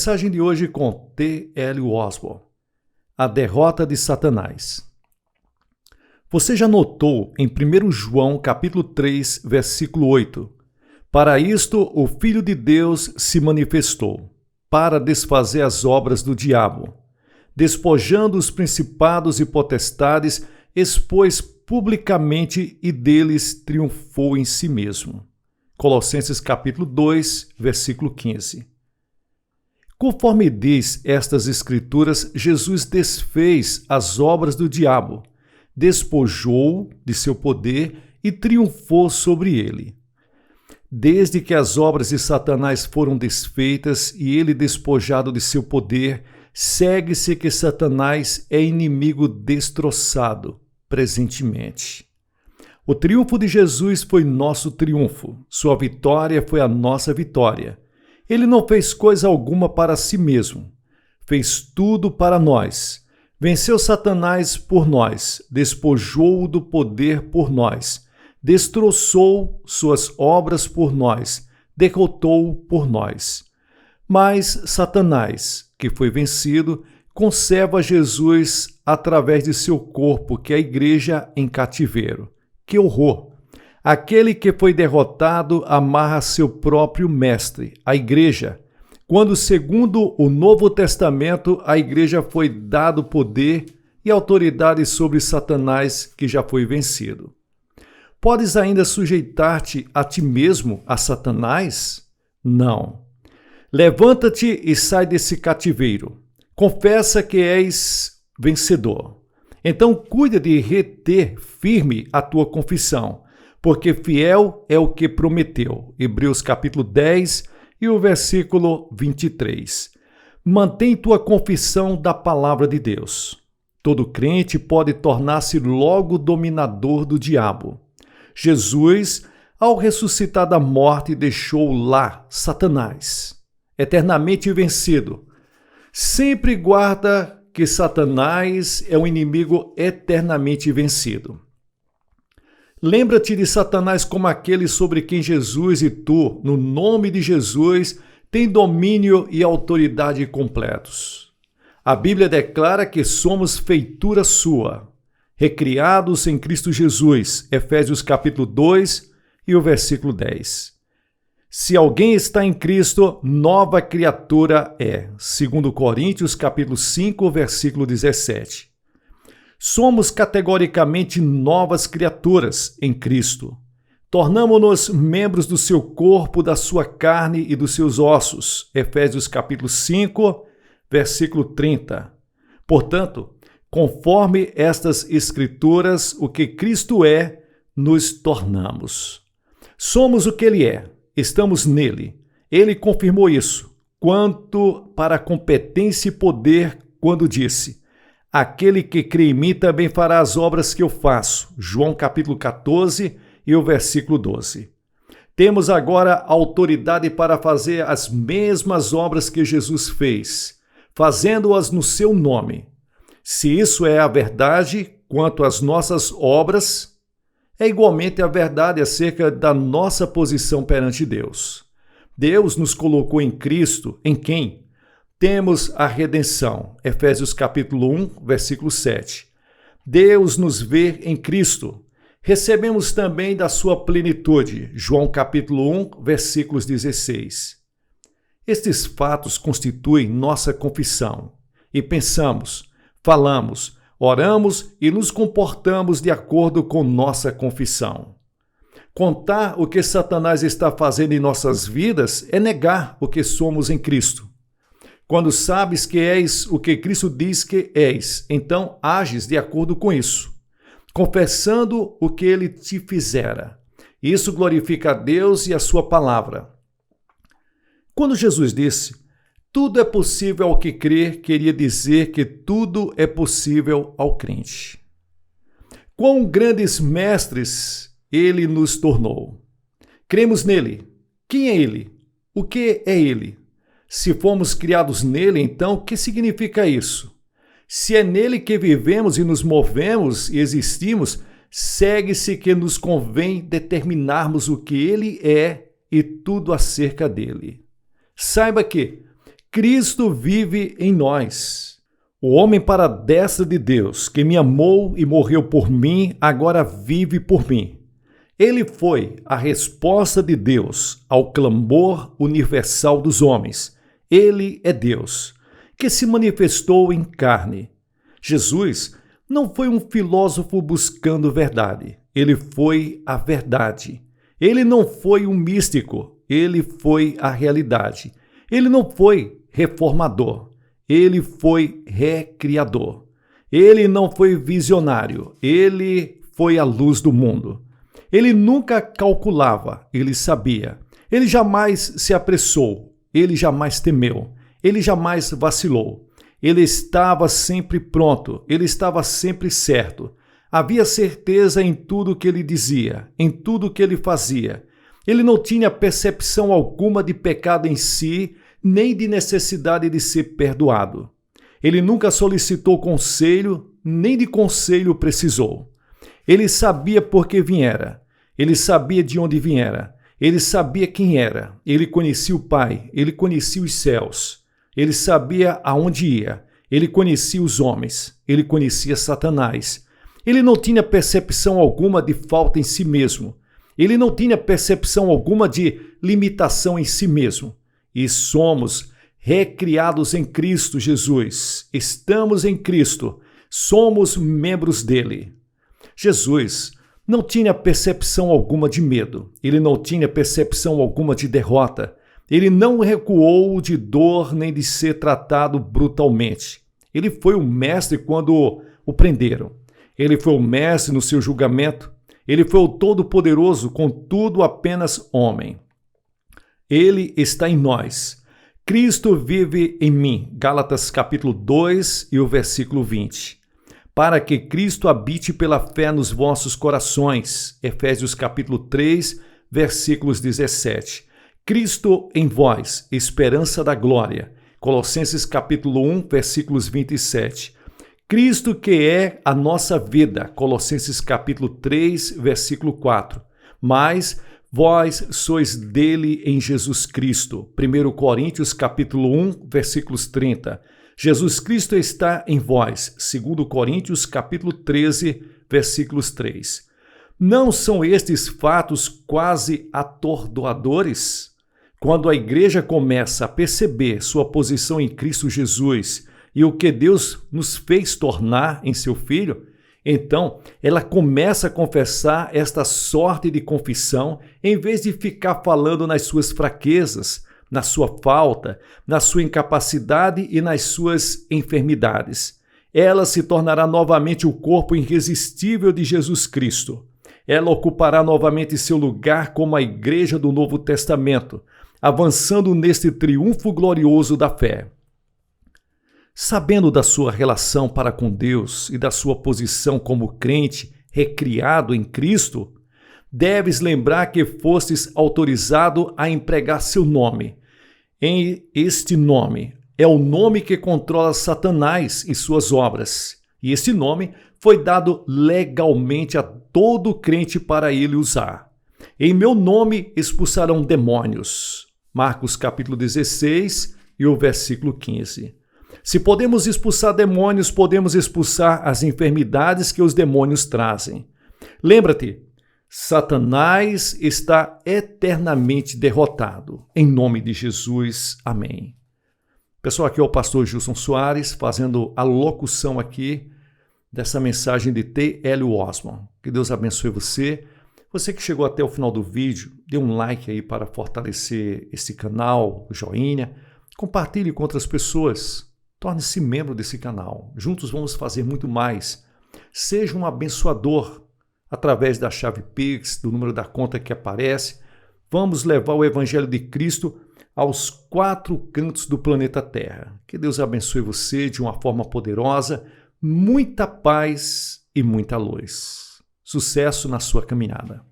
Mensagem de hoje com T.L. Osborne. A derrota de Satanás. Você já notou em 1 João capítulo 3, versículo 8: Para isto o Filho de Deus se manifestou, para desfazer as obras do diabo. Despojando os principados e potestades, expôs publicamente e deles triunfou em si mesmo. Colossenses capítulo 2, versículo 15. Conforme diz estas escrituras, Jesus desfez as obras do diabo, despojou de seu poder e triunfou sobre ele. Desde que as obras de Satanás foram desfeitas e ele despojado de seu poder, segue-se que Satanás é inimigo destroçado presentemente. O triunfo de Jesus foi nosso triunfo, sua vitória foi a nossa vitória. Ele não fez coisa alguma para si mesmo, fez tudo para nós. Venceu Satanás por nós, despojou-o do poder por nós, destroçou suas obras por nós, derrotou-o por nós. Mas Satanás, que foi vencido, conserva Jesus através de seu corpo, que é a igreja em cativeiro. Que horror! Aquele que foi derrotado amarra seu próprio mestre, a igreja. Quando, segundo o Novo Testamento, a igreja foi dado poder e autoridade sobre Satanás, que já foi vencido. Podes ainda sujeitar-te a ti mesmo a Satanás? Não. Levanta-te e sai desse cativeiro. Confessa que és vencedor. Então cuida de reter firme a tua confissão, porque fiel é o que prometeu. Hebreus capítulo 10 e o versículo 23. Mantém tua confissão da palavra de Deus. Todo crente pode tornar-se logo dominador do diabo. Jesus, ao ressuscitar da morte, deixou lá Satanás, eternamente vencido. Sempre guarda que Satanás é um inimigo eternamente vencido. Lembra-te de Satanás como aquele sobre quem Jesus e tu, no nome de Jesus, têm domínio e autoridade completos. A Bíblia declara que somos feitura sua, recriados em Cristo Jesus, Efésios capítulo 2 e o versículo 10. Se alguém está em Cristo, nova criatura é, segundo Coríntios capítulo 5, versículo 17. Somos categoricamente novas criaturas em Cristo. Tornamo-nos membros do seu corpo, da sua carne e dos seus ossos. Efésios capítulo 5, versículo 30. Portanto, conforme estas escrituras, o que Cristo é, nos tornamos. Somos o que ele é, estamos nele. Ele confirmou isso, quanto para competência e poder, quando disse: aquele que crê em mim também fará as obras que eu faço. João capítulo 14 e o versículo 12. Temos agora autoridade para fazer as mesmas obras que Jesus fez, fazendo-as no seu nome. Se isso é a verdade quanto às nossas obras, é igualmente a verdade acerca da nossa posição perante Deus. Deus nos colocou em Cristo, em quem temos a redenção. Efésios capítulo 1, versículo 7. Deus nos vê em Cristo. Recebemos também da sua plenitude. João capítulo 1, versículos 16. Estes fatos constituem nossa confissão. E pensamos, falamos, oramos e nos comportamos de acordo com nossa confissão. Contar o que Satanás está fazendo em nossas vidas é negar o que somos em Cristo. Quando sabes que és o que Cristo diz que és, então ages de acordo com isso, confessando o que ele te fizera. Isso glorifica a Deus e a sua palavra. Quando Jesus disse: tudo é possível ao que crê, queria dizer que tudo é possível ao crente. Quão grandes mestres ele nos tornou. Cremos nele. Quem é ele? O que é ele? Se fomos criados nele, então, o que significa isso? Se é nele que vivemos e nos movemos e existimos, segue-se que nos convém determinarmos o que ele é e tudo acerca dele. Saiba que Cristo vive em nós. O homem para a destra de Deus, que me amou e morreu por mim, agora vive por mim. Ele foi a resposta de Deus ao clamor universal dos homens. Ele é Deus, que se manifestou em carne. Jesus não foi um filósofo buscando verdade. Ele foi a verdade. Ele não foi um místico. Ele foi a realidade. Ele não foi reformador. Ele foi recriador. Ele não foi visionário. Ele foi a luz do mundo. Ele nunca calculava, ele sabia. Ele jamais se apressou. Ele jamais temeu. Ele jamais vacilou. Ele estava sempre pronto. Ele estava sempre certo. Havia certeza em tudo que ele dizia, em tudo que ele fazia. Ele não tinha percepção alguma de pecado em si, nem de necessidade de ser perdoado. Ele nunca solicitou conselho, nem de conselho precisou. Ele sabia por que viera. Ele sabia de onde viera. Ele sabia quem era. Ele conhecia o Pai. Ele conhecia os céus. Ele sabia aonde ia. Ele conhecia os homens. Ele conhecia Satanás. Ele não tinha percepção alguma de falta em si mesmo. Ele não tinha percepção alguma de limitação em si mesmo. E somos recriados em Cristo Jesus. Estamos em Cristo. Somos membros dele. Jesus não tinha percepção alguma de medo. Ele não tinha percepção alguma de derrota. Ele não recuou de dor nem de ser tratado brutalmente. Ele foi o mestre quando o prenderam. Ele foi o mestre no seu julgamento. Ele foi o Todo-Poderoso, contudo apenas homem. Ele está em nós. Cristo vive em mim. Gálatas capítulo 2 e o versículo 20. Para que Cristo habite pela fé nos vossos corações. Efésios capítulo 3, versículos 17. Cristo em vós, esperança da glória. Colossenses capítulo 1, versículos 27. Cristo que é a nossa vida. Colossenses capítulo 3, versículo 4. Mas vós sois dele em Jesus Cristo. 1 Coríntios capítulo 1, versículos 30. Jesus Cristo está em vós. 2 Coríntios capítulo 13, versículos 3. Não são estes fatos quase atordoadores? Quando a igreja começa a perceber sua posição em Cristo Jesus e o que Deus nos fez tornar em seu Filho, então ela começa a confessar esta sorte de confissão em vez de ficar falando nas suas fraquezas, na sua falta, na sua incapacidade e nas suas enfermidades. Ela se tornará novamente o corpo irresistível de Jesus Cristo. Ela ocupará novamente seu lugar como a igreja do Novo Testamento, avançando neste triunfo glorioso da fé. Sabendo da sua relação para com Deus e da sua posição como crente recriado em Cristo, deves lembrar que fostes autorizado a empregar seu nome. Este nome é o nome que controla Satanás e suas obras. E esse nome foi dado legalmente a todo crente para ele usar. Em meu nome expulsarão demônios. Marcos capítulo 16 e o versículo 15. Se podemos expulsar demônios, podemos expulsar as enfermidades que os demônios trazem. Lembra-te, Satanás está eternamente derrotado. Em nome de Jesus, amém. Pessoal, aqui é o pastor Gilson Soares, fazendo a locução aqui dessa mensagem de T.L. Osborne. Que Deus abençoe você. Você que chegou até o final do vídeo, dê um like aí para fortalecer esse canal, o joinha. Compartilhe com outras pessoas. Torne-se membro desse canal. Juntos vamos fazer muito mais. Seja um abençoador através da chave Pix, do número da conta que aparece. Vamos levar o Evangelho de Cristo aos 4 cantos do planeta Terra. Que Deus abençoe você de uma forma poderosa, muita paz e muita luz. Sucesso na sua caminhada.